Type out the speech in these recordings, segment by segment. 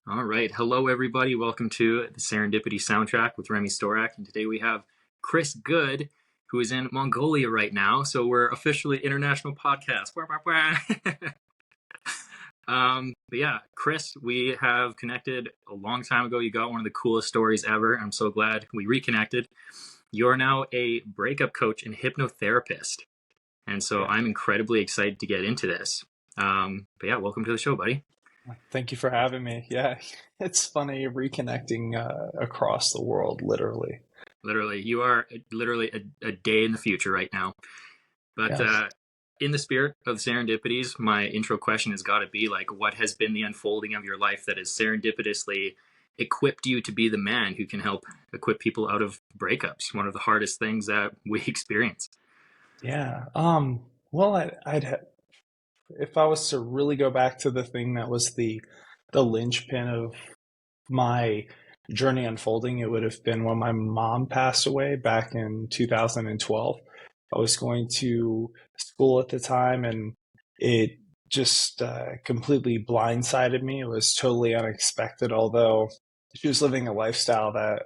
All right. Hello, everybody. Welcome to the Serendipity Soundtrack with Remy Storak. And today we have Chris Goode, who is in Mongolia right now. So we're officially international podcast. But yeah, Chris, we have connected a long time ago. You got one of the coolest stories ever. I'm so glad we reconnected. You're now a breakup coach and hypnotherapist. And so Yeah. I'm incredibly excited to get into this. But yeah, welcome to the show, buddy. Thank you for having me. Yeah, it's funny reconnecting across the world, literally. Literally, you are literally a day in the future right now. But Yeah. in the spirit of serendipities, my intro question has got to be like, what has been the unfolding of your life that has serendipitously equipped you to be the man who can help equip people out of breakups? One of the hardest things that we experience. Yeah. Well, if I was to really go back to the thing that was the linchpin of my journey unfolding, it would have been when my mom passed away back in 2012. I was going to school at the time, and it just completely blindsided me. It was totally unexpected, although she was living a lifestyle that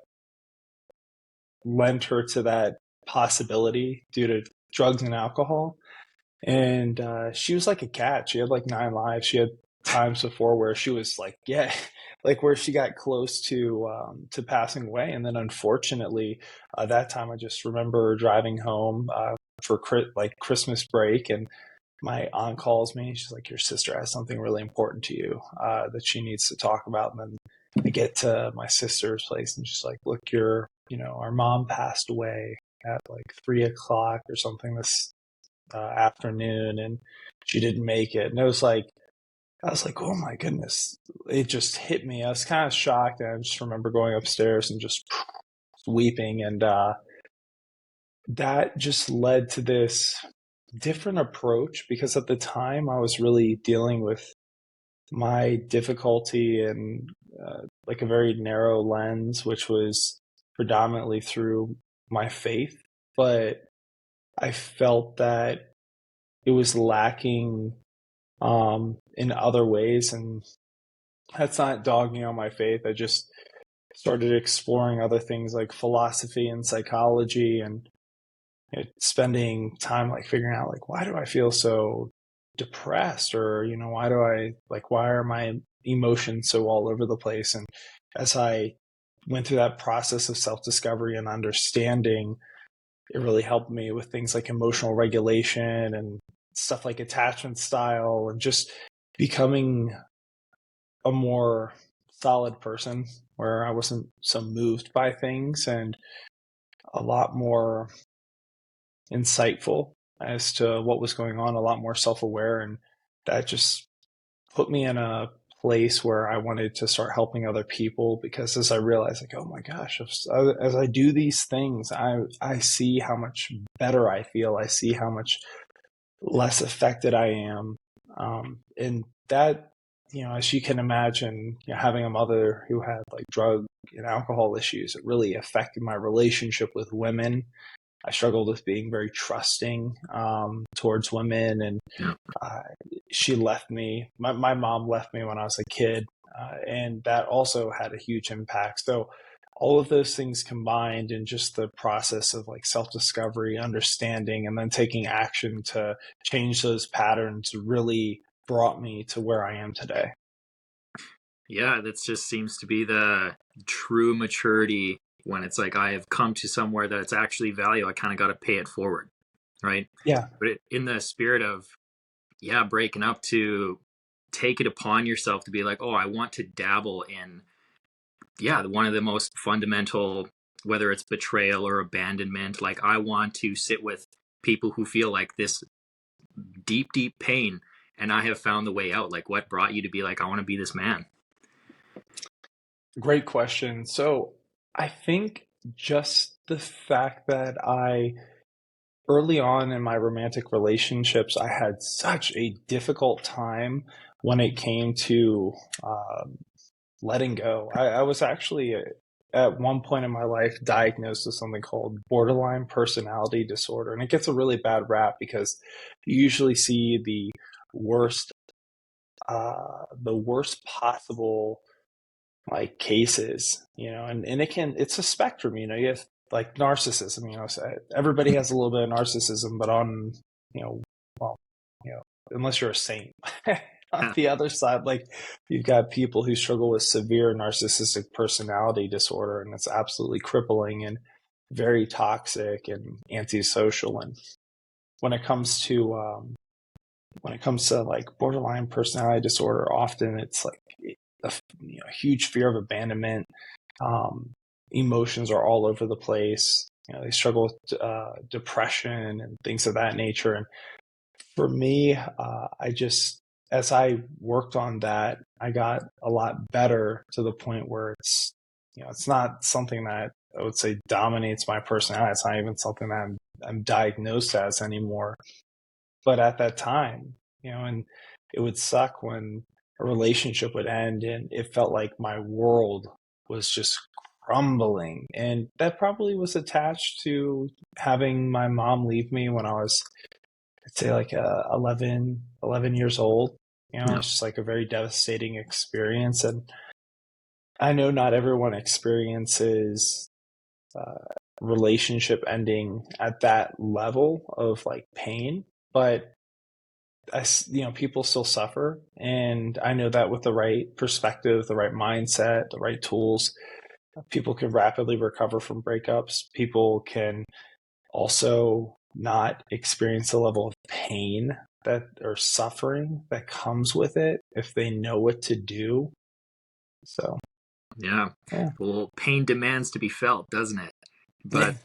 lent her to that possibility due to drugs and alcohol. And she was like a cat. She had like 9 lives. She had times before where she was like, yeah, like where she got close to passing away. And then unfortunately, that time I just remember driving home for like Christmas break, and my aunt calls me. She's like, "Your sister has something really important to you that she needs to talk about." And then I get to my sister's place, and she's like, "Look, our mom passed away at like 3 o'clock or something this afternoon, and she didn't make it." And I was like, "Oh my goodness!" It just hit me. I was kind of shocked, and I just remember going upstairs and just weeping, and that just led to this different approach because at the time I was really dealing with my difficulty and like a very narrow lens, which was predominantly through my faith. But I felt that it was lacking in other ways. And that's not dogging on my faith. I just started exploring other things like philosophy and psychology, and spending time like figuring out like, why do I feel so depressed, or why are my emotions so all over the place? And as I went through that process of self-discovery and understanding, it really helped me with things like emotional regulation and stuff like attachment style, and just becoming a more solid person where I wasn't so moved by things, and a lot more insightful as to what was going on, a lot more self-aware. And that just put me in a place where I wanted to start helping other people, because as I realized, like, oh my gosh, as I do these things, I see how much better I feel. I see how much less affected I am. And that, as you can imagine, having a mother who had like drug and alcohol issues, it really affected my relationship with women. I struggled with being very trusting towards women, and Yeah. uh, she left me. My mom left me when I was a kid, and that also had a huge impact. So all of those things combined, in just the process of like self-discovery, understanding, and then taking action to change those patterns, really brought me to where I am today. Yeah, that just seems to be the true maturity when it's like I have come to somewhere that it's actually value. I kind of got to pay it forward, right? Yeah, But in the spirit of, yeah, breaking up, to take it upon yourself to be like, oh, I want to dabble in, yeah, one of the most fundamental, whether it's betrayal or abandonment, like I want to sit with people who feel like this deep, deep pain, and I have found the way out. Like, what brought you to be like, I want to be this man? great question. So I think just the fact that early on in my romantic relationships, I had such a difficult time when it came to um, letting go. I was actually at one point in my life diagnosed with something called borderline personality disorder, and it gets a really bad rap because you usually see worst, the worst possible like cases, and it's a spectrum, you have like narcissism, so everybody has a little bit of narcissism, but on, well, unless you're a saint. On Yeah. the other side, like you've got people who struggle with severe narcissistic personality disorder, and it's absolutely crippling and very toxic and antisocial. And when it comes to like borderline personality disorder, often it's like a huge fear of abandonment. Um, Emotions are all over the place. They struggle with depression and things of that nature. And for me, as I worked on that, I got a lot better to the point where it's not something that I would say dominates my personality. It's not even something that I'm diagnosed as anymore. But at that time, and it would suck when a relationship would end and it felt like my world was just crumbling. And that probably was attached to having my mom leave me when I was, I'd say like 11 years old. Yeah. It's just like a very devastating experience. And I know not everyone experiences relationship ending at that level of like pain, but people still suffer. And I know that with the right perspective, the right mindset, the right tools, people can rapidly recover from breakups. People can also not experience the level of pain that or suffering that comes with it if they know what to do. So, Yeah. yeah. Well, pain demands to be felt, doesn't it? But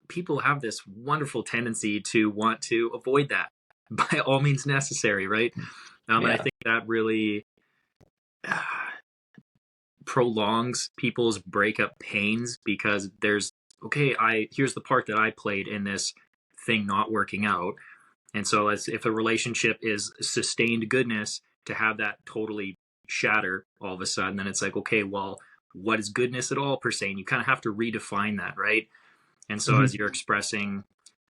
people have this wonderful tendency to want to avoid that by all means necessary, right? And I Yeah. think that really uh, prolongs people's breakup pains because here's the part that I played in this thing not working out. And so if a relationship is sustained goodness, to have that totally shatter all of a sudden, then it's like, okay, well, what is goodness at all per se? And you kind of have to redefine that, right? And so as Mhm. you're expressing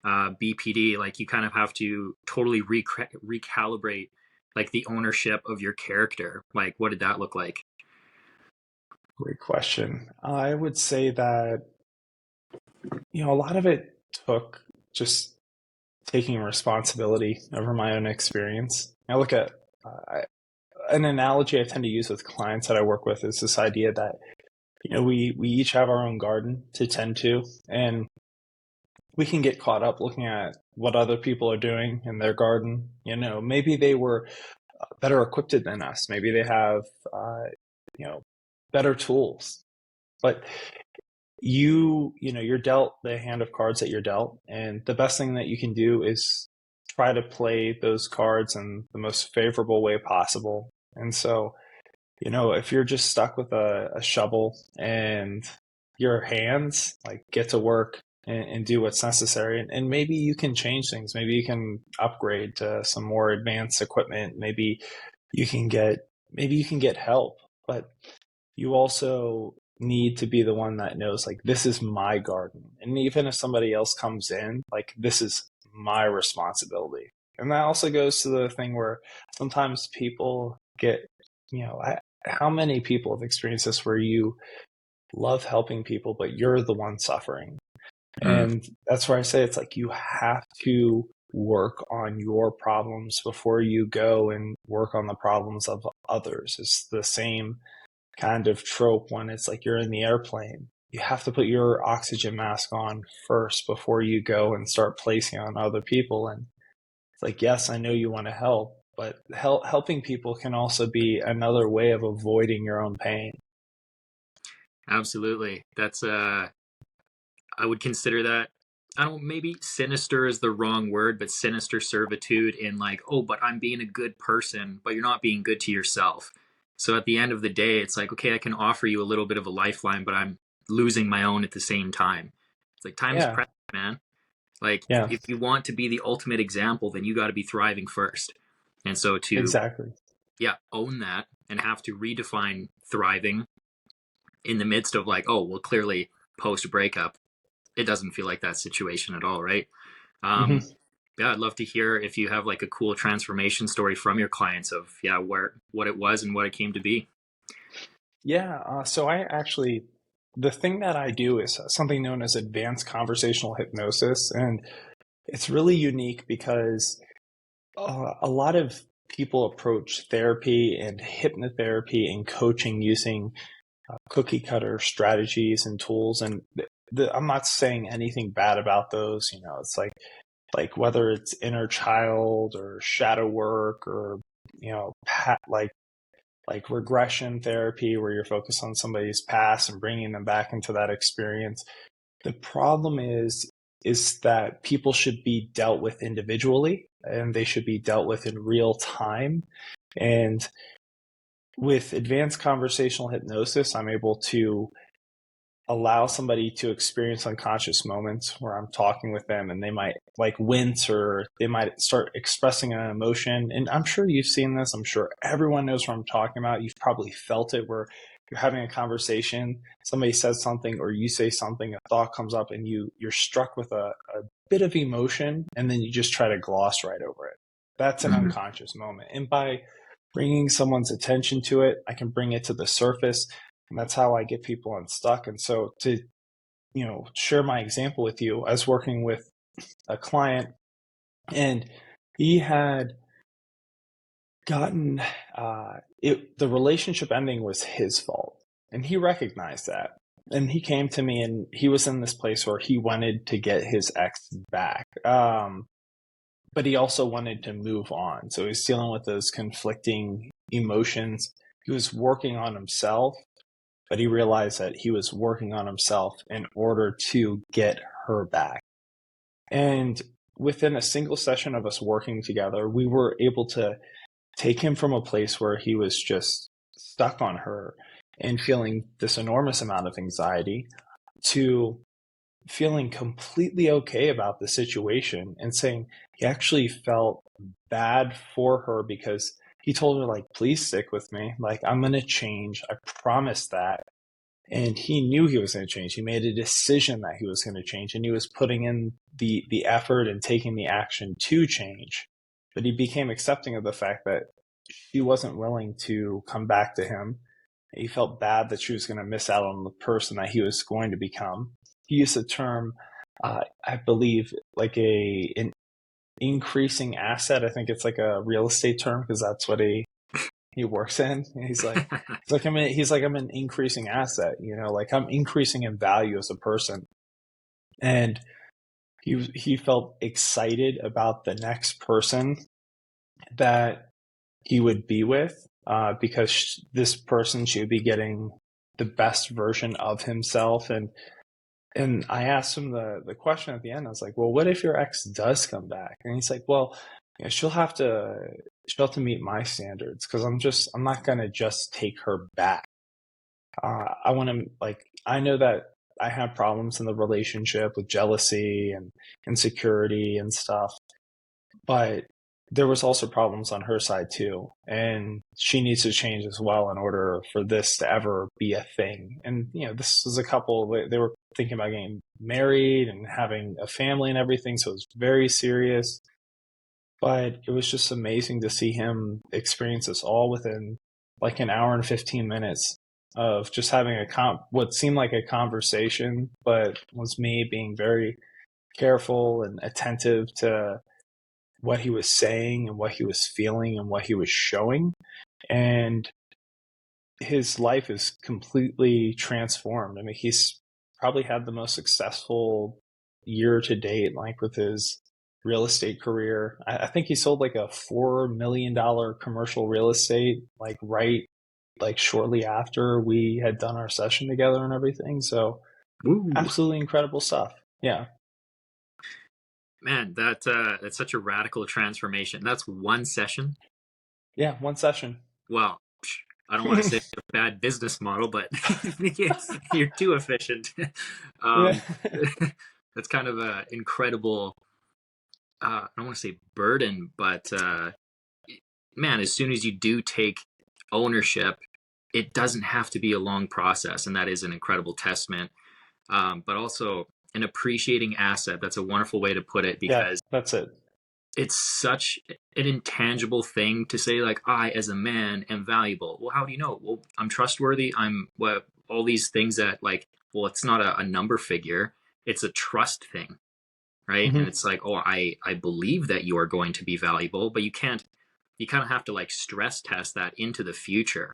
BPD, like you kind of have to totally recalibrate like the ownership of your character. Like, what did that look like? Great question. I would say that, a lot of it took just taking responsibility over my own experience. I look at an analogy I tend to use with clients that I work with is this idea that, we each have our own garden to tend to, and we can get caught up looking at what other people are doing in their garden. Maybe they were better equipped than us. Maybe they have, you know, better tools, but you're dealt the hand of cards that you're dealt, and the best thing that you can do is try to play those cards in the most favorable way possible. And so, if you're just stuck with a shovel and your hands, like, get to work and do what's necessary, and maybe you can change things. Maybe you can upgrade to some more advanced equipment. Maybe you can get help, but you also need to be the one that knows, like, this is my garden. And even if somebody else comes in, like, this is my responsibility. And that also goes to the thing where sometimes people get, how many people have experienced this where you love helping people, but you're the one suffering? Mm, And that's where I say it's like you have to work on your problems before you go and work on the problems of others. It's the same kind of trope when it's like you're in the airplane. You have to put your oxygen mask on first before you go and start placing on other people. And it's like, yes, I know you want to help, but helping people can also be another way of avoiding your own pain. absolutely. I would consider that, I don't, maybe sinister is the wrong word, but sinister servitude in like, oh, but I'm being a good person, but you're not being good to yourself. So at the end of the day, it's like, okay, I can offer you a little bit of a lifeline, but I'm losing my own at the same time. It's like time is Yeah. precious, man. Like Yeah, if you want to be the ultimate example, then you got to be thriving first. And so to, exactly. yeah, own that and have to redefine thriving in the midst of like, oh, well, clearly post breakup, it doesn't feel like that situation at all, right? Um, Hmm. yeah, I'd love to hear if you have like a cool transformation story from your clients of, yeah, what it was and what it came to be. Yeah. So the thing that I do is something known as advanced conversational hypnosis. And it's really unique because a lot of people approach therapy and hypnotherapy and coaching using cookie cutter strategies and tools. And I'm not saying anything bad about those. It's like whether it's inner child or shadow work or, like regression therapy where you're focused on somebody's past and bringing them back into that experience. The problem is that people should be dealt with individually and they should be dealt with in real time. And with advanced conversational hypnosis, I'm able to allow somebody to experience unconscious moments where I'm talking with them and they might like wince or they might start expressing an emotion. And I'm sure you've seen this. I'm sure everyone knows what I'm talking about. You've probably felt it where you're having a conversation, somebody says something or you say something, a thought comes up and you're struck with a bit of emotion and then you just try to gloss right over it. That's an Mm-hmm. unconscious moment. And by bringing someone's attention to it, I can bring it to the surface. And that's how I get people unstuck. And so to, share my example with you, I was working with a client and he had gotten, the relationship ending was his fault. And he recognized that. And he came to me and he was in this place where he wanted to get his ex back. But he also wanted to move on. So he's dealing with those conflicting emotions. He was working on himself, but he realized that he was working on himself in order to get her back. And within a single session of us working together, we were able to take him from a place where he was just stuck on her and feeling this enormous amount of anxiety to feeling completely okay about the situation and saying he actually felt bad for her because he told her, like, please stick with me. Like, I'm going to change. I promise that. And he knew he was going to change. He made a decision that he was going to change and he was putting in the effort and taking the action to change. But he became accepting of the fact that she wasn't willing to come back to him. He felt bad that she was going to miss out on the person that he was going to become. He used the term, I believe, like an increasing asset. I think it's like a real estate term because that's what he works in. I'm an increasing asset. Like I'm increasing in value as a person. And he felt excited about the next person that he would be with, because this person should be getting the best version of himself. And I asked him the question at the end. I was like, well, what if your ex does come back? And he's like, well, she'll have to meet my standards because I'm not going to just take her back. I want to, like, I know that I have problems in the relationship with jealousy and insecurity and stuff, but there was also problems on her side too. And she needs to change as well in order for this to ever be a thing. And, this was a couple, they were thinking about getting married and having a family and everything. So it was very serious, but it was just amazing to see him experience this all within like an hour and 15 minutes of just having what seemed like a conversation, but was me being very careful and attentive to what he was saying and what he was feeling and what he was showing. And his life is completely transformed. I mean, he's probably had the most successful year to date, like with his real estate career. I think he sold like a $4 million commercial real estate, like shortly after we had done our session together and everything. So Ooh, absolutely incredible stuff. Yeah. man, that's such a radical transformation. That's one session. Yeah. One session. Well, I don't want to say it's a bad business model, but you're too efficient. Yeah. um, that's kind of a incredible. I don't want to say burden, but man, as soon as you do take ownership, it doesn't have to be a long process, and that is an incredible testament. But also an appreciating asset. That's a wonderful way to put it Yeah. because That's it. it's such an intangible thing to say, like, I as a man am valuable. Well, how do you know? Well, I'm trustworthy. I'm what, all these things that, like, well, it's not a number figure, it's a trust thing, right? And Hmm. it's like, oh, I believe that you are going to be valuable, but you can't, you kind of have to like stress test that into the future,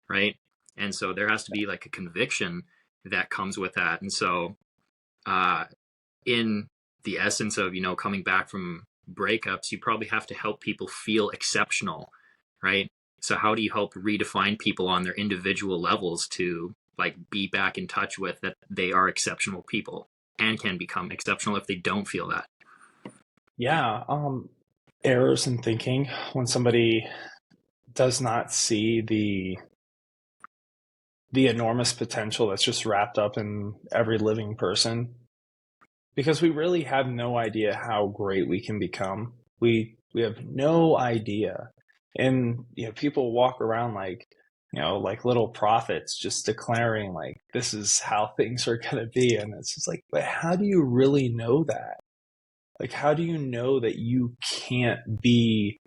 right? And so there has to be like a conviction that comes with that. And so uh in the essence of, coming back from breakups, you probably have to help people feel exceptional, right? So how do you help redefine people on their individual levels to like be back in touch with that they are exceptional people and can become exceptional if they don't feel that? Yeah. Errors in thinking when somebody does not see the enormous potential that's just wrapped up in every living person, because we really have no idea how great we can become. We have no idea. And people walk around like, like little prophets, just declaring like this is how things are going to be. And it's just like, but how do you really know that? Like, how do you know that you can't be,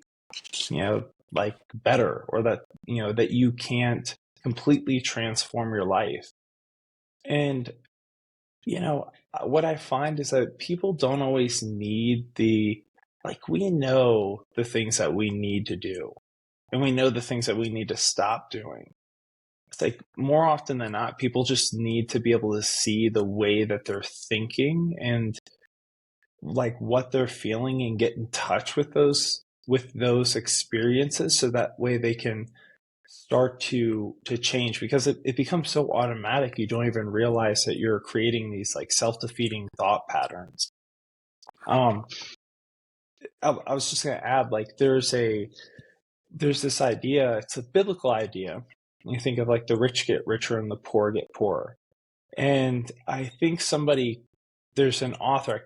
like better, or that, that you can't completely transform your life? And what I find is that people don't always need like, we know the things that we need to do, and we know the things that we need to stop doing. It's like more often than not, people just need to be able to see the way that they're thinking and like what they're feeling, and get in touch with those experiences, so that way they can start to change, because it becomes so automatic you don't even realize that you're creating these like self-defeating thought patterns. um I was just going to add, like, there's this idea, it's a biblical idea. You think of like the rich get richer and the poor get poorer. And I think there's an author, I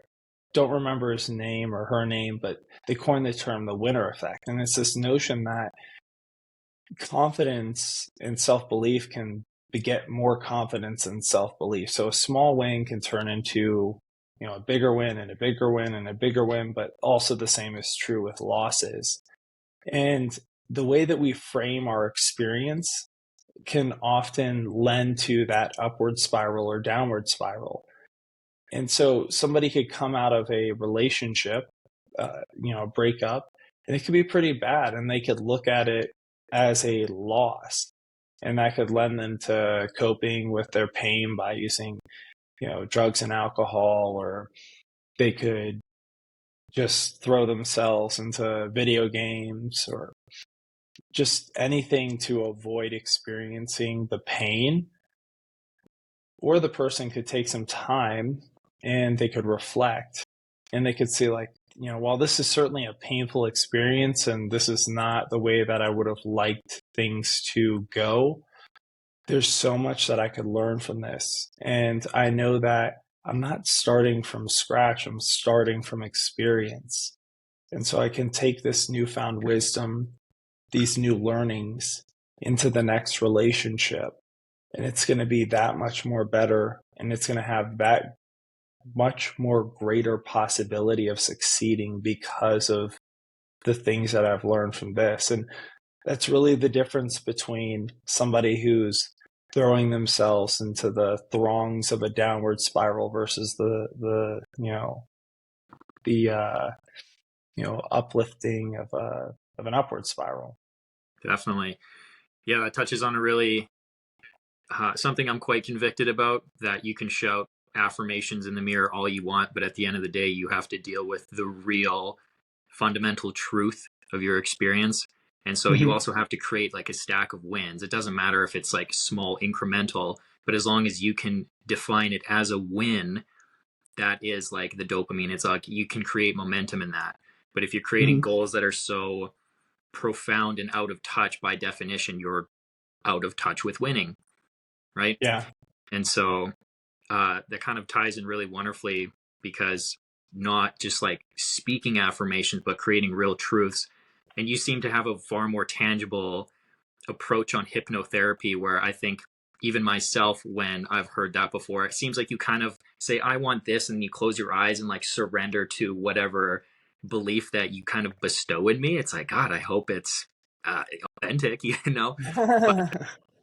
don't remember his name or her name, but they coined the term the winner effect. And it's this notion that confidence and self-belief can beget more confidence and self-belief. So a small win can turn into, a bigger win and a bigger win and a bigger win, but also the same is true with losses. And the way that we frame our experience can often lend to that upward spiral or downward spiral. And so somebody could come out of a relationship, a breakup, and it could be pretty bad, and they could look at it as a loss. And that could lend them to coping with their pain by using, drugs and alcohol, or they could just throw themselves into video games, or just anything to avoid experiencing the pain. Or the person could take some time and they could reflect, and they could see, like, while this is certainly a painful experience and this is not the way that I would have liked things to go, there's so much that I could learn from this. And I know that I'm not starting from scratch, I'm starting from experience. And so I can take this newfound wisdom, these new learnings, into the next relationship. And it's going to be that much more better. And it's going to have that much more greater possibility of succeeding because of the things that I've learned from this. And that's really the difference between somebody who's throwing themselves into the throngs of a downward spiral versus the uplifting of an upward spiral. Definitely. Yeah, that touches on a really something I'm quite convicted about, that you can shout affirmations in the mirror all you want, but at the end of the day, you have to deal with the real fundamental truth of your experience. And so you Mm-hmm. also have to create like a stack of wins. It doesn't matter if it's like small incremental, but as long as you can define it as a win, that is like the dopamine. It's like you can create momentum in that. But if you're creating Mm-hmm. goals that are so profound and out of touch, by definition, you're out of touch with winning, right? Yeah. And so that kind of ties in really wonderfully, because not just like speaking affirmations, but creating real truths. And you seem to have a far more tangible approach on hypnotherapy, where I think even myself, when I've heard that before, it seems like you kind of say, I want this, and you close your eyes and like surrender to whatever belief that you kind of bestow in me. It's like, God, I hope it's authentic,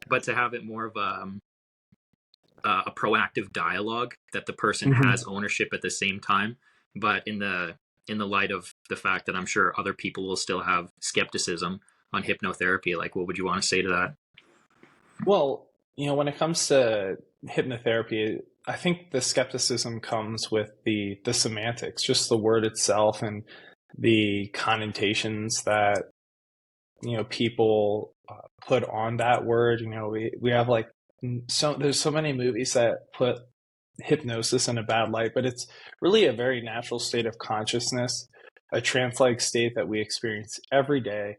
but to have it more of a proactive dialogue, that the person has Mhm. ownership at the same time, but in the light of the fact that I'm sure other people will still have skepticism on hypnotherapy. Like, what would you want to say to that? Well, when it comes to hypnotherapy, I think the skepticism comes with the semantics, just the word itself and the connotations that people put on that word. We have like there's so many movies that put hypnosis in a bad light, but it's really a very natural state of consciousness, a trance-like state that we experience every day.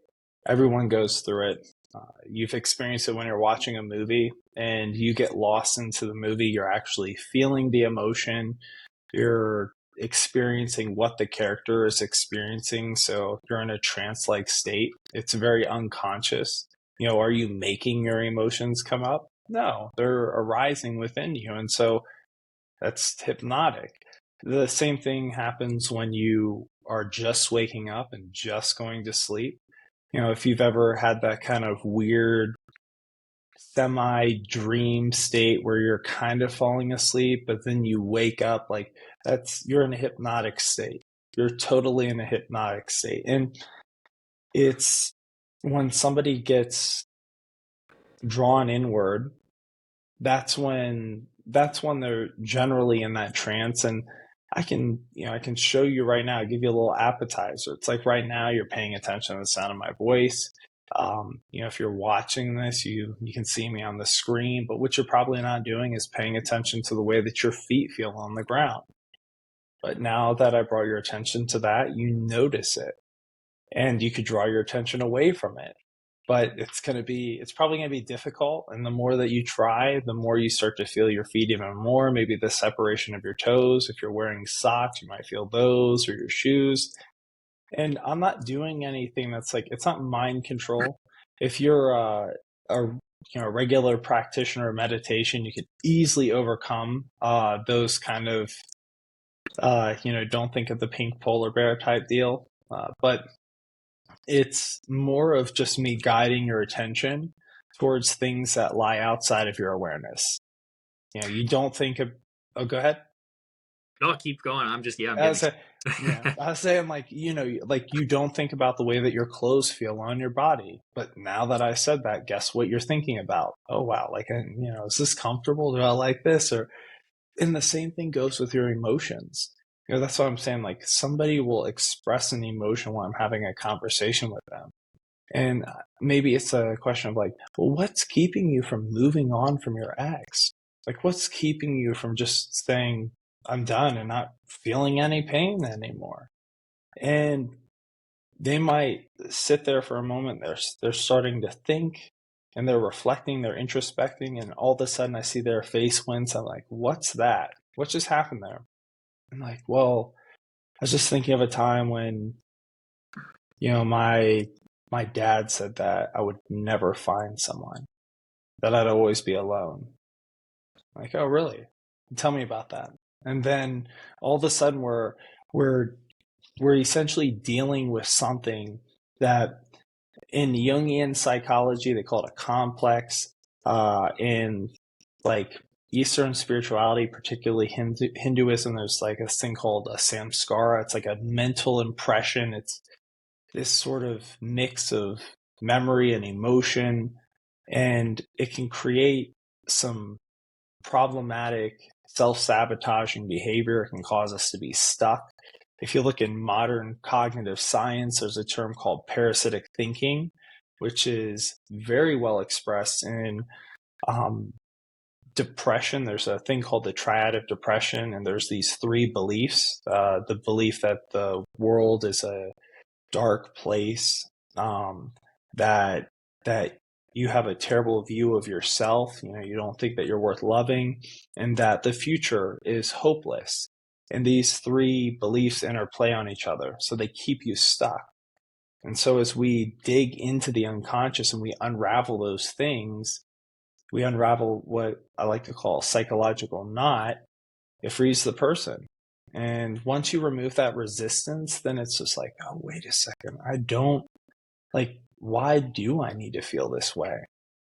Everyone goes through it. You've experienced it when you're watching a movie and you get lost into the movie. You're actually feeling the emotion. You're experiencing what the character is experiencing. So you're in a trance like state. It's very unconscious. Are you making your emotions come up? No, they're arising within you. And so that's hypnotic. The same thing happens when you are just waking up and just going to sleep. If you've ever had that kind of weird semi dream state where you're kind of falling asleep, but then you wake up, like you're in a hypnotic state. You're totally in a hypnotic state. And it's when somebody gets drawn inward, that's when they're generally in that trance. And I can show you right now, give you a little appetizer. It's like right now you're paying attention to the sound of my voice. If you're watching this, you can see me on the screen, but what you're probably not doing is paying attention to the way that your feet feel on the ground. But now that I brought your attention to that, you notice it, and you could draw your attention away from it. But it's probably going to be difficult. And the more that you try, the more you start to feel your feet even more. Maybe the separation of your toes. If you're wearing socks, you might feel those, or your shoes. And I'm not doing anything that's like, it's not mind control. If you're a regular practitioner of meditation, you could easily overcome those kind of don't think of the pink polar bear type deal. But it's more of just me guiding your attention towards things that lie outside of your awareness. You don't think of. Oh, go ahead. No, keep going. I'm just, yeah, I'm I getting was saying, yeah, I was saying, like, like you don't think about the way that your clothes feel on your body. But now that I said that, guess what you're thinking about? Oh, wow. Like, is this comfortable? Do I like this? And the same thing goes with your emotions. That's what I'm saying. Like, somebody will express an emotion while I'm having a conversation with them. And maybe it's a question of like, well, what's keeping you from moving on from your ex? Like, what's keeping you from just saying, I'm done and not feeling any pain anymore? And they might sit there for a moment. They're starting to think and they're reflecting, they're introspecting. And all of a sudden I see their face wince. I'm like, what's that? What just happened there? I'm like, well, I was just thinking of a time when, my dad said that I would never find someone, that I'd always be alone. Like, oh, really? Tell me about that. And then all of a sudden we're we're essentially dealing with something that in Jungian psychology they call it a complex. In like Eastern spirituality, particularly Hinduism, there's like a thing called a samskara. It's like a mental impression. It's this sort of mix of memory and emotion, and it can create some problematic self-sabotaging behavior. It can cause us to be stuck. If you look in modern cognitive science, there's a term called parasitic thinking, which is very well expressed in depression. There's a thing called the triad of depression, and there's these three beliefs. The belief that the world is a dark place, that you have a terrible view of yourself. You don't think that you're worth loving, and that the future is hopeless. And these three beliefs interplay on each other, so they keep you stuck. And so as we dig into the unconscious and we unravel those things, we unravel what I like to call a psychological knot. It frees the person. And once you remove that resistance, then it's just like, oh, wait a second. I don't like, why do I need to feel this way?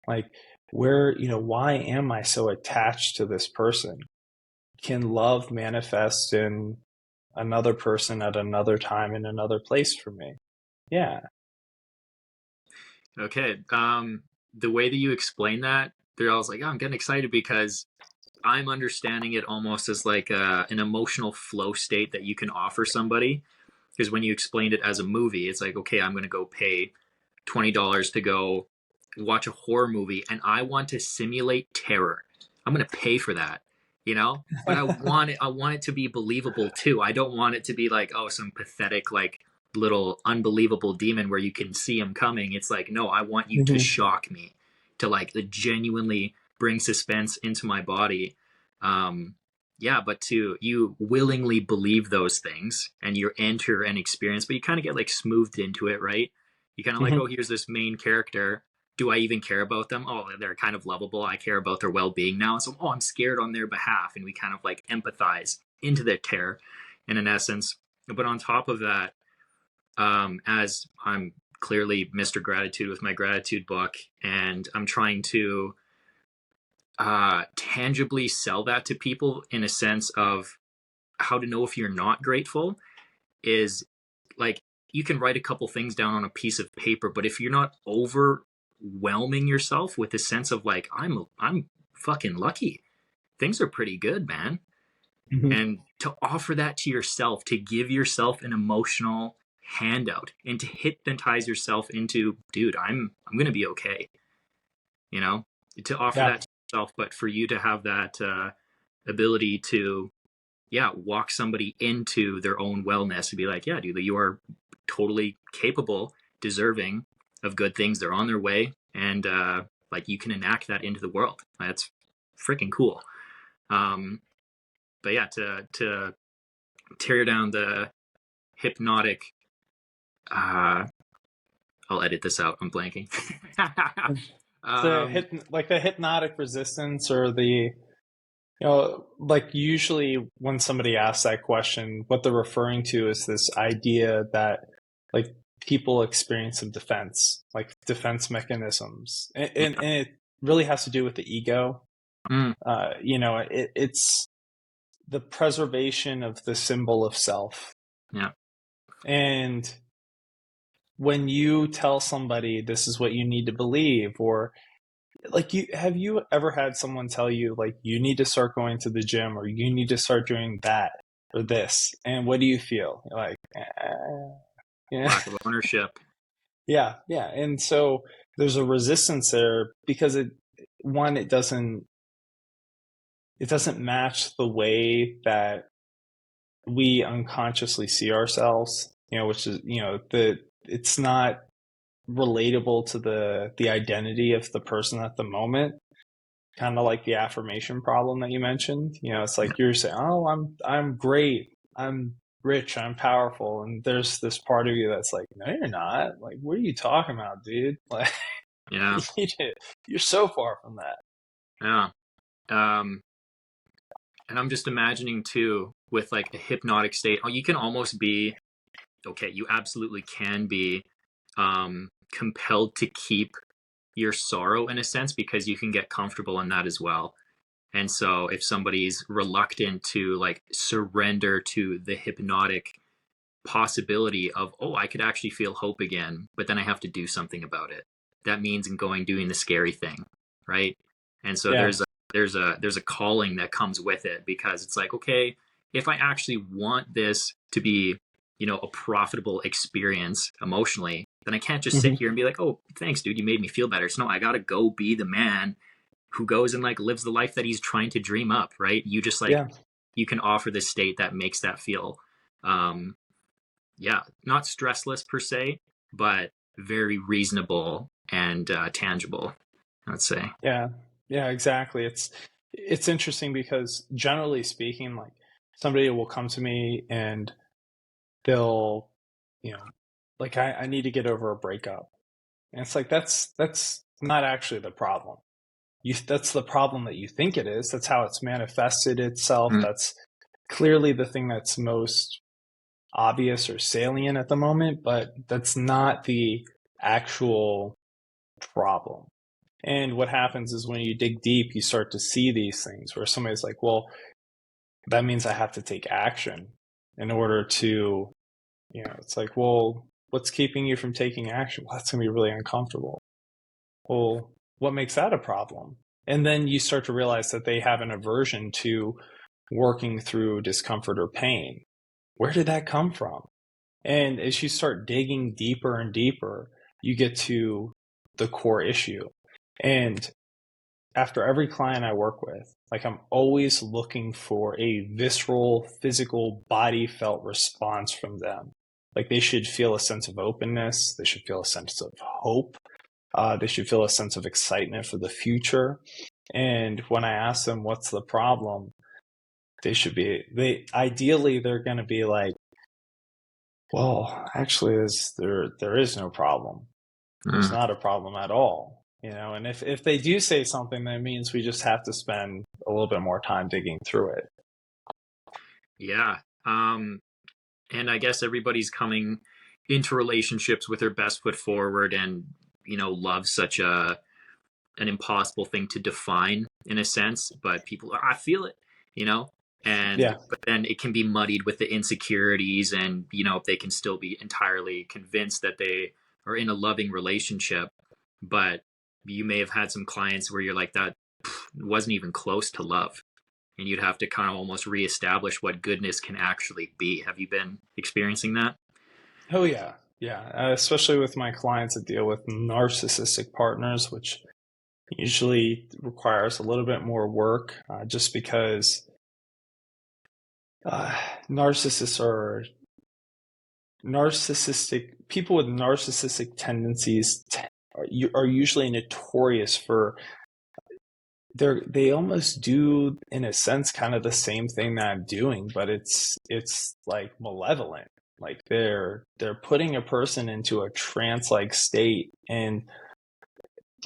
Like, why am I so attached to this person? Can love manifest in another person at another time in another place for me? Yeah. Okay. The way that you explain that, they're always like, oh, I'm getting excited because I'm understanding it almost as like an emotional flow state that you can offer somebody. Because when you explained it as a movie, it's like, okay, I'm going to go pay $20 to go watch a horror movie and I want to simulate terror. I'm going to pay for that, you know? But I want it to be believable too. I don't want it to be like, oh, some pathetic like little unbelievable demon where you can see him coming. It's like, no, I want you to Mm-hmm. shock me, to like genuinely bring suspense into my body. Um yeah, but to you willingly believe those things and you enter an experience, but you kind of get like smoothed into it, right? You kind of like, oh, Mm-hmm. here's this main character. Do I even care about them? Oh, they're kind of lovable. I care about their well-being now. So, oh, I'm scared on their behalf. And we kind of like empathize into their terror in an essence. But on top of that, as I'm clearly Mr. Gratitude with my gratitude book, and I'm trying to tangibly sell that to people in a sense of how to know if you're not grateful is like you can write a couple things down on a piece of paper, but if you're not overwhelming yourself with a sense of like I'm fucking lucky, things are pretty good, man, Mm-hmm. and to offer that to yourself, to give yourself an emotional handout and to hypnotize yourself into, dude, I'm gonna be okay, you know, to offer Yeah. that to yourself, but for you to have that ability to walk somebody into their own wellness and be like, yeah, dude, you are totally capable, deserving of good things. They're on their way, and like you can enact that into the world. That's freaking cool. Um, but yeah, to tear down the hypnotic. Uh, I'll edit this out. I'm blanking. um, The hypnotic resistance, or like usually when somebody asks that question, what they're referring to is this idea that like people experience some defense mechanisms, and it really has to do with the ego. mm, It's the preservation of the symbol of self. yeah. And when you tell somebody this is what you need to believe, or like, have you ever had someone tell you like you need to start going to the gym, or you need to start doing that or this, and what do you feel? You're like, yeah. Lack of ownership. Yeah. And so there's a resistance there because it doesn't match the way that we unconsciously see ourselves, which is, it's not relatable to the identity of the person at the moment. Kind of like the affirmation problem that you mentioned. It's like you're saying, oh, I'm great, I'm rich, I'm powerful, and there's this part of you that's like, no, you're not. Like, what are you talking about, dude? Like, Yeah, you're so far from that. yeah. Um, and I'm just imagining too with like a hypnotic state. Oh, you can almost be okay. You absolutely can be compelled to keep your sorrow in a sense because you can get comfortable in that as well. And so if somebody's reluctant to like surrender to the hypnotic possibility of, oh, I could actually feel hope again, but then I have to do something about it. That means in going doing the scary thing, right? And so Yeah. there's a calling that comes with it because it's like, okay, if I actually want this to be, a profitable experience emotionally, then I can't just sit Mm-hmm. here and be like, oh, thanks, dude, you made me feel better. So no, I gotta go be the man who goes and like lives the life that he's trying to dream up, right? You just like Yeah. you can offer this state that makes that feel um not stressless per se, but very reasonable and tangible, I'd say. Yeah. Yeah, exactly. It's interesting because generally speaking, like somebody will come to me and they'll, you know, like I need to get over a breakup. And it's like that's not actually the problem. That's the problem that you think it is. That's how it's manifested itself. Mm, That's clearly the thing that's most obvious or salient at the moment, but that's not the actual problem. And what happens is when you dig deep, you start to see these things where somebody's like, well, that means I have to take action in order to, it's like, well, what's keeping you from taking action? Well, that's going to be really uncomfortable. Well, what makes that a problem? And then you start to realize that they have an aversion to working through discomfort or pain. Where did that come from? And as you start digging deeper and deeper, you get to the core issue. And after every client I work with, like, I'm always looking for a visceral, physical, body felt response from them. Like, they should feel a sense of openness. They should feel a sense of hope. They should feel a sense of excitement for the future. And when I ask them what's the problem, ideally they're going to be like, well, actually, there is no problem. There's not a problem at all. And if they do say something, that means we just have to spend a little bit more time digging through it. Yeah. And I guess everybody's coming into relationships with their best foot forward, and, love's such an impossible thing to define in a sense, but people I feel it, Yeah. but then it can be muddied with the insecurities, and, they can still be entirely convinced that they are in a loving relationship, but you may have had some clients where you're like, that wasn't even close to love. And you'd have to kind of almost reestablish what goodness can actually be. Have you been experiencing that? Oh, yeah. Yeah. Especially with my clients that deal with narcissistic partners, which usually requires a little bit more work, just because narcissists are narcissistic. People with narcissistic tendencies are usually notorious for they almost do, in a sense, kind of the same thing that I'm doing, but it's like malevolent. Like, they're putting a person into a trance-like state, and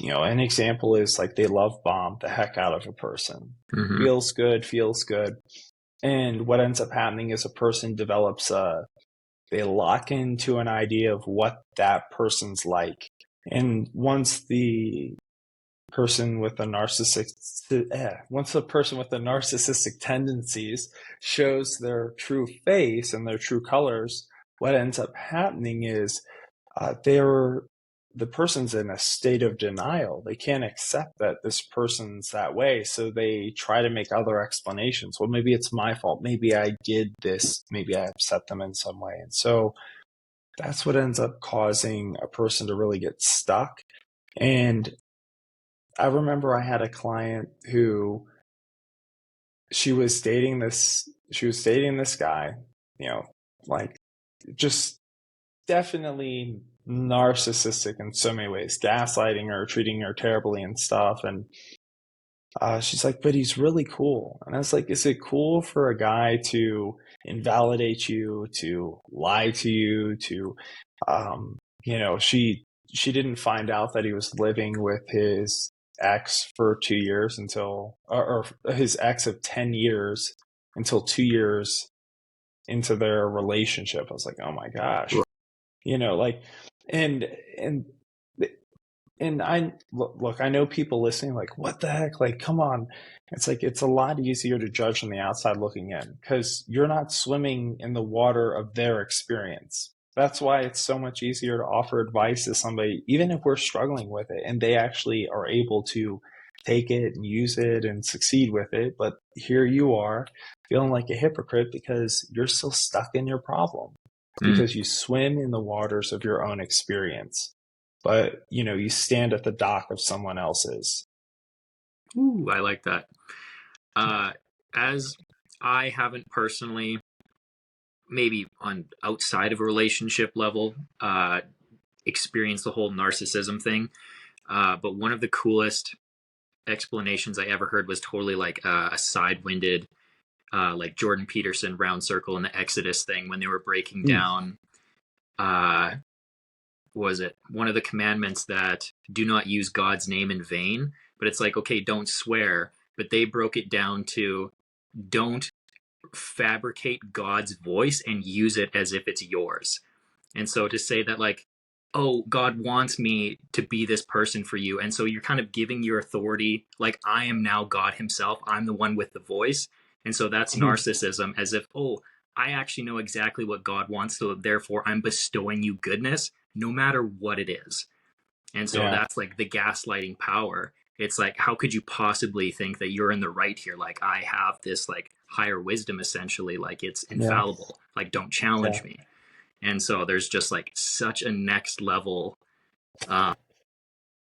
an example is like they love bomb the heck out of a person. Mm-hmm. Feels good, and what ends up happening is a person develops they lock into an idea of what that person's like, and once the person with the narcissistic tendencies shows their true face and their true colors, what ends up happening is the person's in a state of denial. They can't accept that this person's that way, so they try to make other explanations. Well, maybe it's my fault. Maybe I did this. Maybe I upset them in some way. And so that's what ends up causing a person to really get stuck. And I remember I had a client who she was dating this guy, like, just definitely narcissistic in so many ways, gaslighting her, treating her terribly and stuff. And she's like, but he's really cool. And I was like, is it cool for a guy to invalidate you, to lie to you, to, she didn't find out that he was living with his ex for 2 years or his ex of 10 years until 2 years into their relationship. I was like, oh my gosh, like, and I look, I know people listening like, what the heck? Like, come on. It's like, it's a lot easier to judge from the outside looking in because you're not swimming in the water of their experience. That's why it's so much easier to offer advice to somebody, even if we're struggling with it and they actually are able to take it and use it and succeed with it. But here you are feeling like a hypocrite because you're still stuck in your problem because you swim in the waters of your own experience. But, you stand at the dock of someone else's. Ooh, I like that. As I haven't personally, maybe on outside of a relationship level, experienced the whole narcissism thing. But one of the coolest explanations I ever heard was totally like a side-winded, like Jordan Peterson round circle in the Exodus thing when they were breaking down, was it one of the commandments that do not use God's name in vain? But it's like, okay, don't swear. But they broke it down to don't fabricate God's voice and use it as if it's yours. And so to say that, like, oh, God wants me to be this person for you. And so you're kind of giving your authority, like, I am now God himself. I'm the one with the voice. And so that's Mhm. narcissism, as if, oh, I actually know exactly what God wants. So therefore, I'm bestowing you goodness, no matter what it is. And so Yeah. that's like the gaslighting power. It's like, how could you possibly think that you're in the right here? Like, I have this like higher wisdom, essentially, like it's Yeah. infallible. Like, don't Yeah. challenge me. And so there's just like such a next level, uh,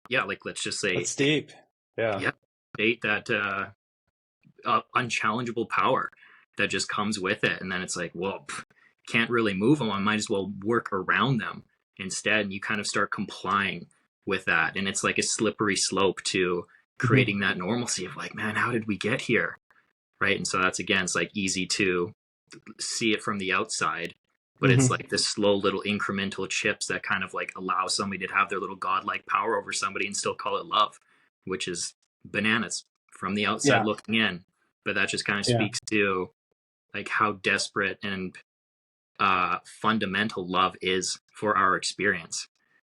yeah, like let's just say, That's deep. Yeah. yeah, state that unchallengeable power that just comes with it. And then it's like, well, can't really move them. I might as well work around them instead. And you kind of start complying with that. And it's like a slippery slope to Mhm. creating that normalcy of like, man, how did we get here? Right. And so that's, again, it's like easy to see it from the outside, but it's Mhm. like this slow little incremental chips that kind of like allow somebody to have their little godlike power over somebody and still call it love, which is bananas from the outside Yeah. looking in. But that just kind of Yeah. speaks to like how desperate and fundamental love is for our experience.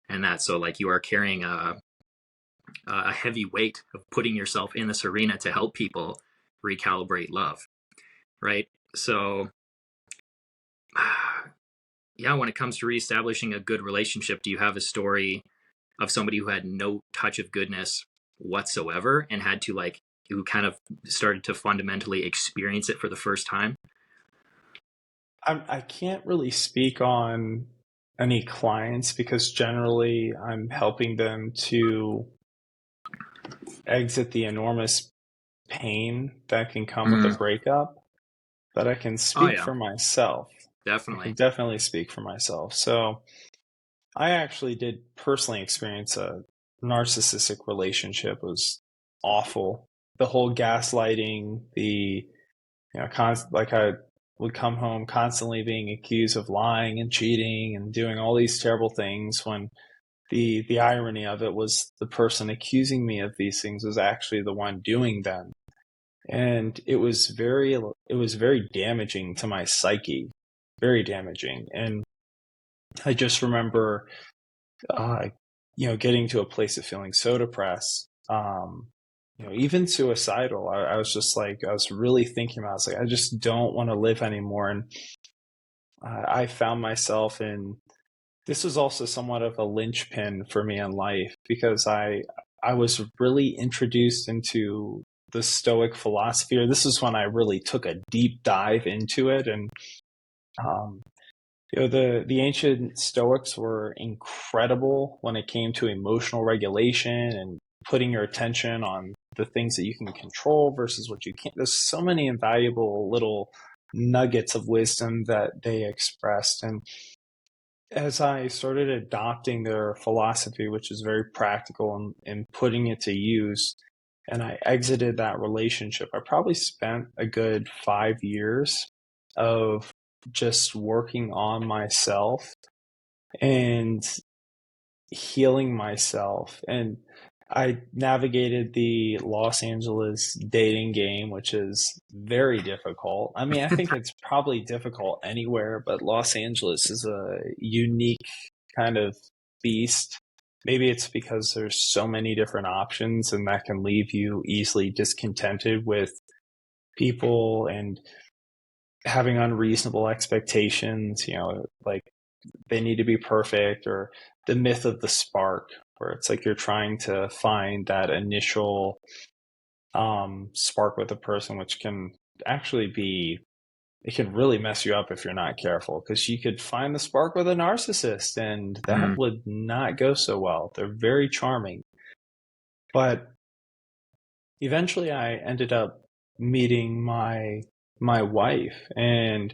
And that, so like you are carrying a heavy weight of putting yourself in this arena to help people recalibrate love, right? So yeah, when it comes to reestablishing a good relationship, do you have a story of somebody who had no touch of goodness whatsoever and had to like, who kind of started to fundamentally experience it for the first time? I can't really speak on any clients because generally I'm helping them to exit the enormous pain that can come with a Mm. breakup, but I can Oh speak yeah, for myself. I can definitely. definitely speak for myself. So I actually did personally experience a narcissistic relationship. It was awful. The whole gaslighting, like I would come home constantly being accused of lying and cheating and doing all these terrible things when the irony of it was the person accusing me of these things was actually the one doing them. And it was very damaging to my psyche, very damaging. And I just remember uh, getting to a place of feeling so depressed, even suicidal. I was just like, I was really thinking about, it. I was like, I just don't want to live anymore. And I found myself in, this was also somewhat of a linchpin for me in life because I was really introduced into the Stoic philosophy, or this is when I really took a deep dive into it. And um, the ancient Stoics were incredible when it came to emotional regulation and putting your attention on the things that you can control versus what you can't. There's so many invaluable little nuggets of wisdom that they expressed. And as I started adopting their philosophy, which is very practical and putting it to use, and I exited that relationship, I probably spent a good 5 years of just working on myself and healing myself. And I navigated the Los Angeles dating game, which is very difficult. I mean, I think it's probably difficult anywhere, but Los Angeles is a unique kind of beast. Maybe it's because there's so many different options and that can leave you easily discontented with people and having unreasonable expectations, like they need to be perfect, or the myth of the spark, where it's like you're trying to find that initial spark with a person, which can actually be, it can really mess you up if you're not careful, because you could find the spark with a narcissist and that Mm. would not go so well. They're very charming. But eventually I ended up meeting my wife, and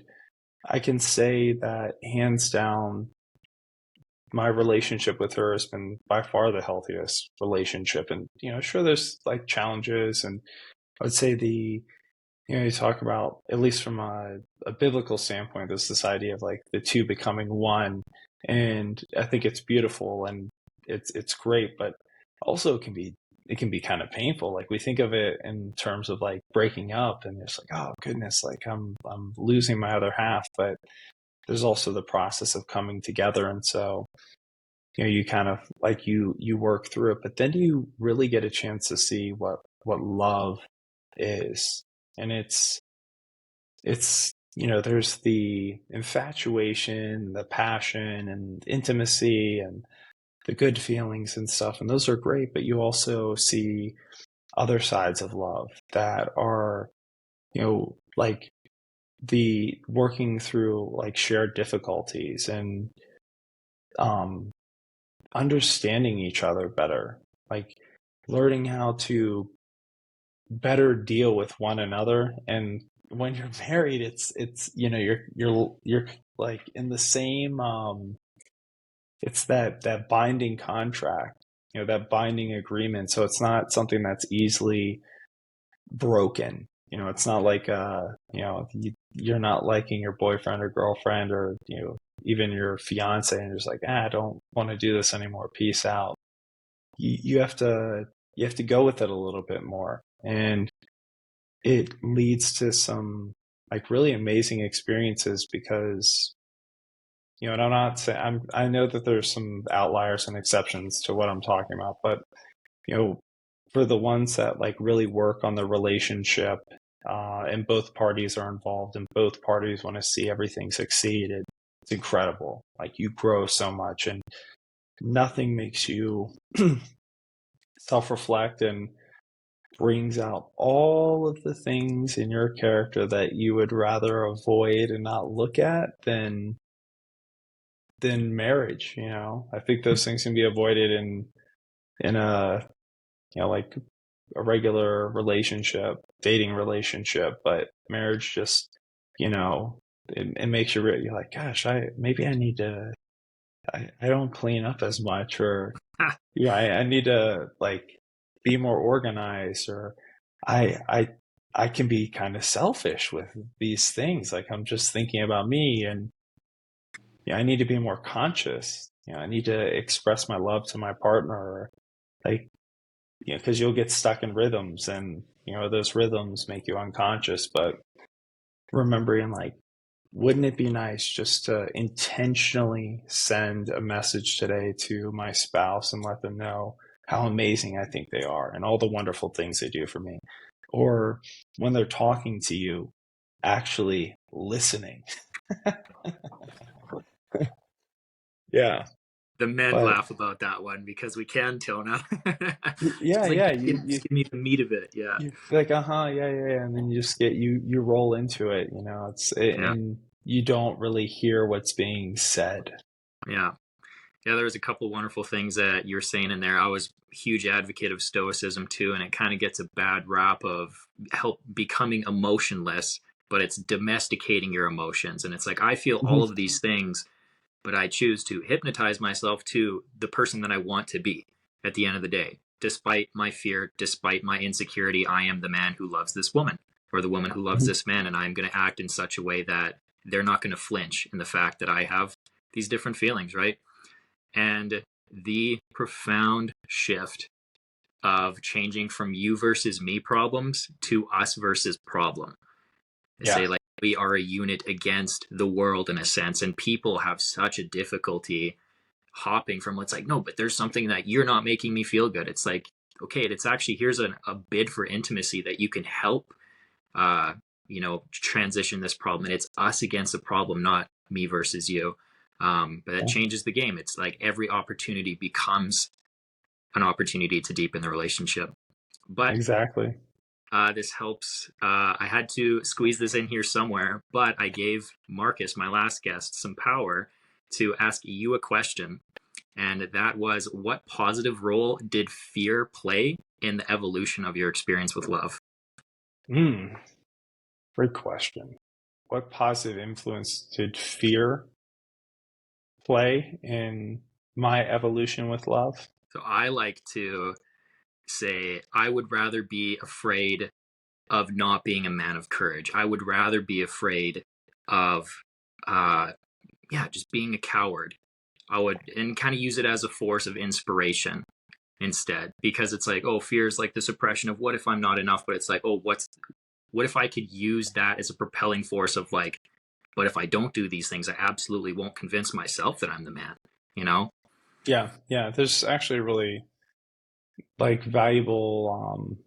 I can say that hands down my relationship with her has been by far the healthiest relationship. And, sure, there's like challenges. And I would say you talk about, at least from a biblical standpoint, there's this idea of like the two becoming one. And I think it's beautiful and it's great, but also it can be it can be kind of painful. Like we think of it in terms of like breaking up and it's like, oh goodness, like I'm losing my other half, but there's also the process of coming together. And so, you kind of like you work through it, but then you really get a chance to see what love is. And it's there's the infatuation, the passion and intimacy and the good feelings and stuff, and those are great, but you also see other sides of love that are, like the working through like shared difficulties and um understanding each other better, like learning how to better deal with one another. And when you're married, it's you're like in the same it's that binding contract, that binding agreement. So it's not something that's easily broken. It's not like you're not liking your boyfriend or girlfriend or even your fiance and you're just like, I don't want to do this anymore, peace out. You have to go with it a little bit more, and it leads to some like really amazing experiences because and I'm not saying I know that there's some outliers and exceptions to what I'm talking about, but for the ones that like really work on the relationship, and both parties are involved and both parties want to see everything succeed, it's incredible. Like you grow so much, and nothing makes you self-reflect and brings out all of the things in your character that you would rather avoid and not look at than marriage. I think those things can be avoided in a like a regular relationship, dating relationship, but marriage just it makes you you're like, gosh, maybe I need to I don't clean up as much, or I need to like be more organized, or I I I can be kind of selfish with these things. Like I'm just thinking about me, and I need to be more conscious. I need to express my love to my partner, or like because you'll get stuck in rhythms, and those rhythms make you unconscious. But remembering like, wouldn't it be nice just to intentionally send a message today to my spouse and let them know how amazing I think they are and all the wonderful things they do for me? Or when they're talking to you, actually listening. Yeah. The men But laugh about that one because we can tone up. yeah, Just like yeah, just give me the meat of it. Yeah. you like, yeah, yeah, yeah, and then you just get you roll into it. Yeah. And you don't really hear what's being said. Yeah. Yeah, there was a couple wonderful things that you were saying in there. I was a huge advocate of stoicism too, and it kind of gets a bad rap of help becoming emotionless, but it's domesticating your emotions. And it's like I feel all Mhm. of these things, but I choose to hypnotize myself to the person that I want to be at the end of the day. Despite my fear, despite my insecurity, I am the man who loves this woman or the woman who loves Mhm. this man, and I'm going to act in such a way that they're not going to flinch in the fact that I have these different feelings, right? And the profound shift of changing from you versus me problems to us versus problem. They Yeah. say like we are a unit against the world in a sense, and people have such a difficulty hopping from what's like, no, but there's something that you're not making me feel good. It's like, okay, it's actually here's a bid for intimacy that you can help transition this problem. And it's us against the problem, not me versus you. But it Yeah. changes the game. It's like every opportunity becomes an opportunity to deepen the relationship. But Exactly. this helps. I had to squeeze this in here somewhere, but I gave Marcus, my last guest, some power to ask you a question. And that was, what positive role did fear play in the evolution of your experience with love? Great question. What positive influence did fear play in my evolution with love? So I like to say, I would rather be afraid of not being a man of courage. I would rather be afraid of, uh, just being a coward. I would, and kind of use it as a force of inspiration. instead, because it's like, oh, fear is like the suppression of what if I'm not enough, but it's like, oh, what if I could use that as a propelling force of like, but if I don't do these things, I absolutely won't convince myself that I'm the man, you know? Yeah, yeah. There's actually really like valuable.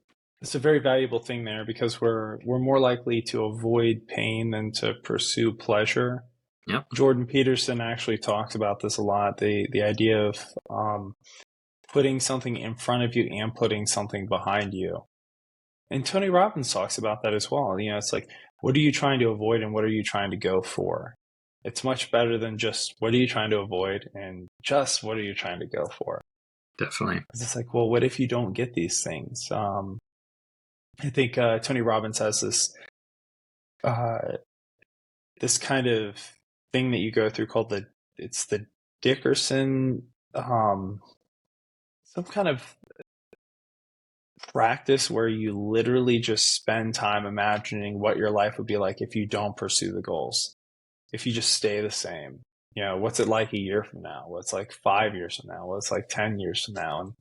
It's a very valuable thing there because we're more likely to avoid pain than to pursue pleasure. Yep. Jordan Peterson actually talks about this a lot. The idea of putting something in front of you and putting something behind you. And Tony Robbins talks about that as well. You know, it's like, what are you trying to avoid and what are you trying to go for? It's much better than just what are you trying to avoid and just what are you trying to go for? Definitely. It's like, well, what if you don't get these things? I think Tony Robbins has uh, this kind of thing that you go through called it's the Dickerson, some kind of practice where you literally just spend time imagining what your life would be like if you don't pursue the goals, if you just stay the same. You know, what's it like a year from now? What's like 5 years from now? What's like 10 years from now? And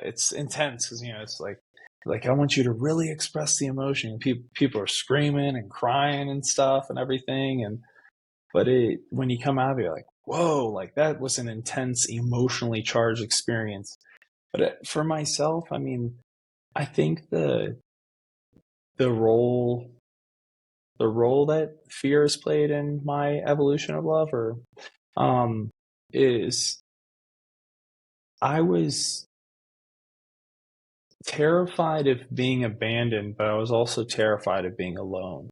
it's intense because, you know, it's like I want you to really express the emotion. People are screaming and crying and stuff and everything. But when you come out of it, you're like, whoa, like that was an intense, emotionally charged experience. But for myself, I mean, I think the role the role that fear has played in my evolution of love or is I was terrified of being abandoned, but I was also terrified of being alone.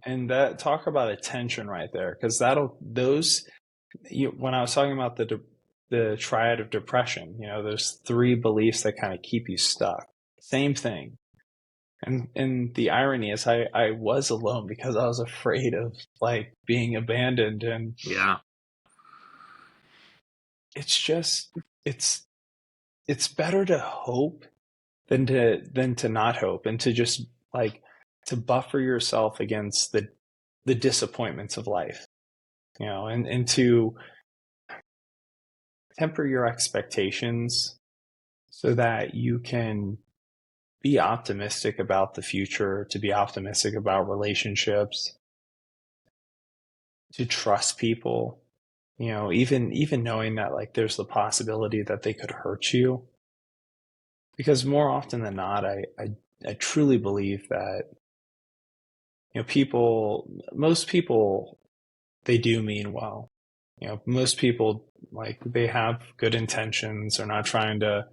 And that talk about a tension right there, because when I was talking about the triad of depression, you know, there's three beliefs that kind of keep you stuck. Same thing. And the irony is I was alone because I was afraid of like being abandoned. And Yeah. it's just it's better to hope than to not hope and to just like to buffer yourself against the disappointments of life, you know, and to temper your expectations so that you can be optimistic about the future, to be optimistic about relationships, to trust people, you know, even knowing that like there's the possibility that they could hurt you. Because more often than not, I truly believe that, you know, most people, they do mean well. You know, most people, like, they have good intentions. They're not trying to,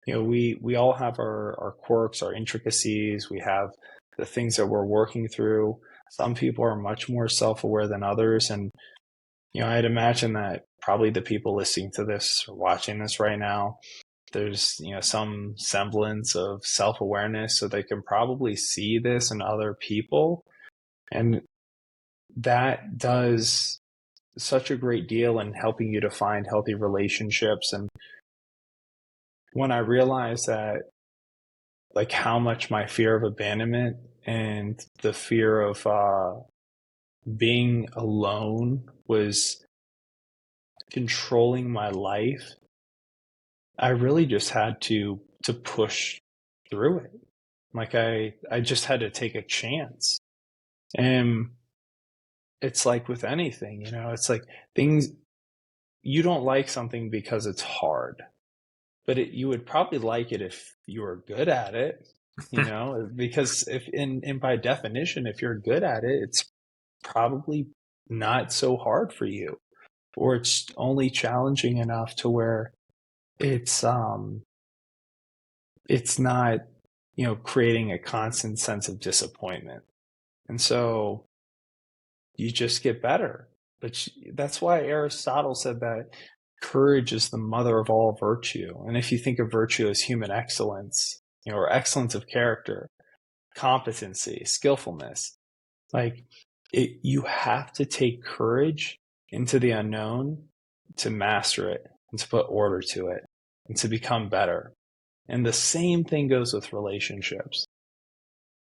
you know, we all have our quirks, our intricacies. We have the things that we're working through. Some people are much more self-aware than others. And, you know, I'd imagine that probably the people listening to this or watching this right now, there's, you know, some semblance of self-awareness, so they can probably see this in other people. And that does such a great deal in helping you to find healthy relationships. And when I realized that, like, how much my fear of abandonment and the fear of being alone was controlling my life, I really just had to push through it. Like I just had to take a chance. And it's like with anything, you know, it's like things, you don't like something because it's hard, but you would probably like it if you were good at it, you know, because and by definition, if you're good at it, it's probably not so hard for you, or it's only challenging enough to where it's not, you know, creating a constant sense of disappointment. And so you just get better. But that's why Aristotle said that courage is the mother of all virtue. And if you think of virtue as human excellence, you know, or excellence of character, competency, skillfulness, like you have to take courage into the unknown to master it and to put order to it and to become better. And the same thing goes with relationships.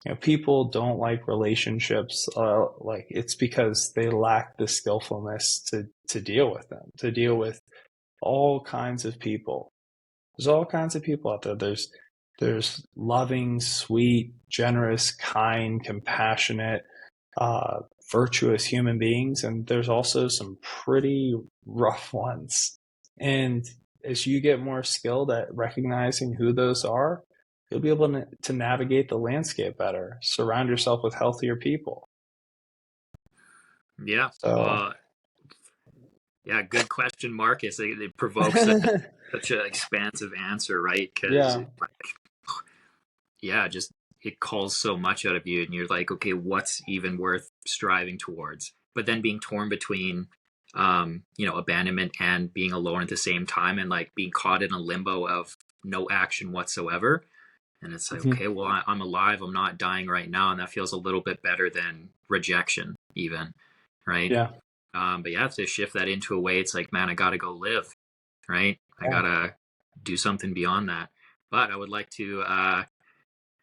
You know, people don't like relationships. Like it's because they lack the skillfulness to deal with them, to deal with all kinds of people. There's all kinds of people out there. There's loving, sweet, generous, kind, compassionate, virtuous human beings, and there's also some pretty rough ones. And as you get more skilled at recognizing who those are, you'll be able to navigate the landscape better, surround yourself with healthier people. Yeah. So, Yeah, good question, Marcus. It provokes such an expansive answer, right? Because, yeah, yeah, just it calls so much out of you, and you're like, okay, what's even worth striving towards? But then being torn between, abandonment and being alone at the same time, and like being caught in a limbo of no action whatsoever. And it's like, mhm, okay, well, I'm alive. I'm not dying right now, and that feels a little bit better than rejection, even, right? yeah, But yeah, to shift that into a way, it's like, man, I got to go live, right? I yeah. got to do something beyond that. But I would like to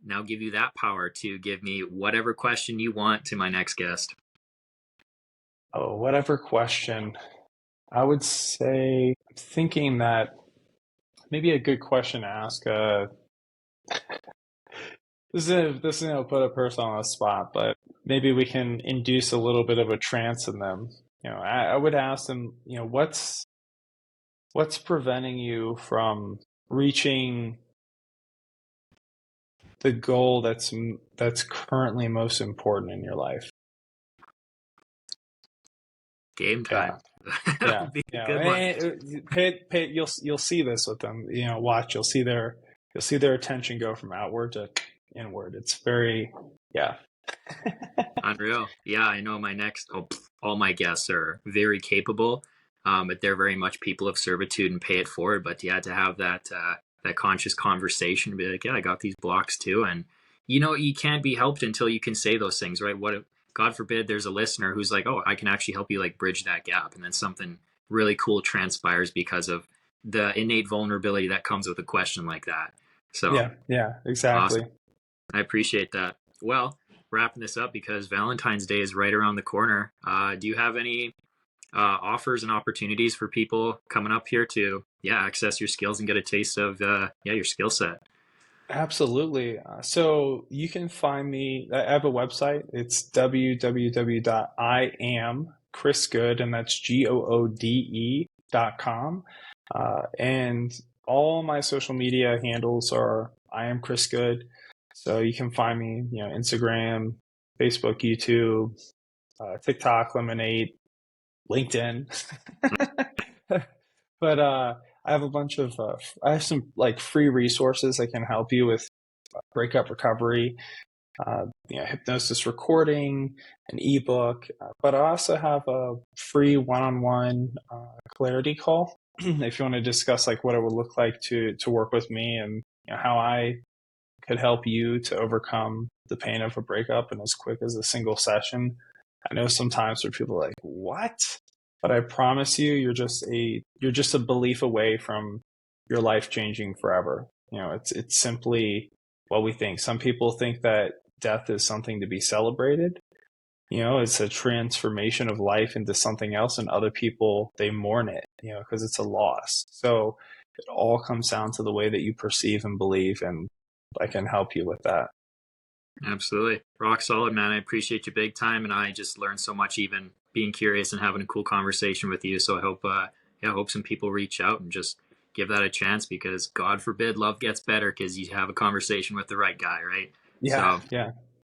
now give you that power to give me whatever question you want to my next guest. Oh, whatever question. I would say, thinking that maybe a good question to ask. This is gonna put a person on the spot, but maybe we can induce a little bit of a trance in them. I would ask them, what's preventing you from reaching the goal that's currently most important in your life? Game Yeah, time. yeah, That'll be a yeah. good one. You'll see this with them. Watch. You'll see their attention go from outward to inward. It's very, yeah. Unreal. Yeah, I know all my guests are very capable, but they're very much people of servitude and pay it forward. But yeah, to have that conscious conversation, be like, yeah, I got these blocks too, and you can't be helped until you can say those things, right? What if, God forbid, there's a listener who's like, oh, I can actually help you like bridge that gap, and then something really cool transpires because of the innate vulnerability that comes with a question like that. So Yeah, yeah, exactly. awesome. I appreciate that. Well, wrapping this up because Valentine's Day is right around the corner. Do you have any offers and opportunities for people coming up here to, access your skills and get a taste of, your skill set? Absolutely. So you can find me. I have a website. It's www.iamchrisgoode, and that's GOODE.com. And all my social media handles are I am Chris Good. So you can find me, Instagram, Facebook, YouTube, TikTok, Lemonade, LinkedIn. But I have a bunch of I have some like free resources that can help you with breakup recovery, hypnosis recording, an ebook. But I also have a free one-on-one clarity call if you want to discuss like what it would look like to work with me, and how I could help you to overcome the pain of a breakup in as quick as a single session. I know sometimes where people are like, "What?" But I promise you, you're just a belief away from your life changing forever. It's simply what we think. Some people think that death is something to be celebrated. It's a transformation of life into something else, and other people, they mourn it, because it's a loss. So it all comes down to the way that you perceive and believe, and I can help you with that. Absolutely. Rock solid, man. I appreciate you big time. And I just learned so much, even being curious and having a cool conversation with you. So I hope, I hope some people reach out and just give that a chance because God forbid love gets better because you have a conversation with the right guy, right? Yeah, So yeah.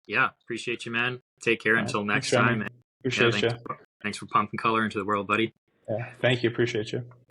yeah, appreciate you, man. Take care All right. until Thanks, next Jeremy. time. And yeah, Appreciate you. thanks for pumping color into the world, buddy. Yeah, thank you. Appreciate you.